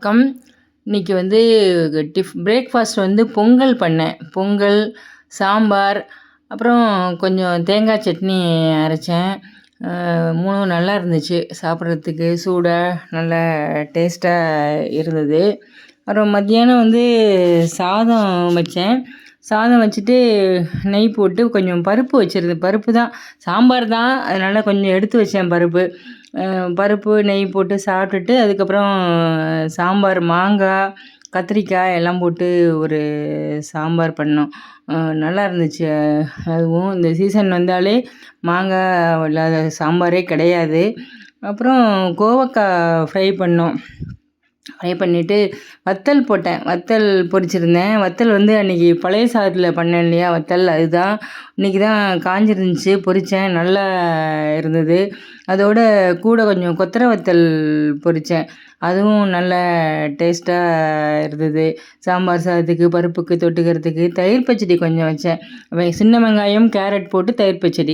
வணக்கம். இன்னைக்கு வந்து பிரேக்ஃபாஸ்ட் வந்து பொங்கல் பண்ணேன். பொங்கல், சாம்பார், அப்புறம் கொஞ்சம் தேங்காய் சட்னி அரைச்சேன். 3ம் நல்லா இருந்துச்சு. சாப்பிட்றதுக்கு சூடா நல்லா டேஸ்ட்டா இருந்தது. அப்புறம் மத்தியானம் வந்து சாதம் வச்சேன். சாதம் வச்சுட்டு நெய் போட்டு கொஞ்சம் பருப்பு வச்சுருந்தேன். பருப்பு தான், சாம்பார் தான், அதனால் கொஞ்சம் எடுத்து வச்சேன் பருப்பு. பருப்பு நெய் போட்டு சாப்பிட்டுட்டு அதுக்கப்புறம் சாம்பார் மாங்காய், கத்திரிக்காய் எல்லாம் போட்டு ஒரு சாம்பார் பண்ணோம். நல்லா இருந்துச்சு. அதுவும் இந்த சீசன் வந்தாலே மாங்காய் இல்லாத சாம்பாரே கிடையாது. அப்புறம் கோவக்காய் ஃப்ரை பண்ணோம். ஃப்ரை பண்ணிவிட்டு வத்தல் போட்டேன். வத்தல் பொரிச்சிருந்தேன். வத்தல் வந்து அன்றைக்கி பழைய சாதத்தில் பண்ணேன் இல்லையா வத்தல், அதுதான் இன்றைக்கி தான் காஞ்சிருந்துச்சு, பொரித்தேன், நல்லா இருந்தது. அதோட கூட கொஞ்சம் கொத்தரை வத்தல் பொரித்தேன், அதுவும் நல்ல டேஸ்ட்டாக இருந்தது. சாம்பார் சாதத்துக்கு பருப்புக்கு தொட்டுக்கிறதுக்கு தயிர் பச்சடி கொஞ்சம் வச்சேன். சின்ன வெங்காயம் கேரட் போட்டு தயிர் பச்சடி.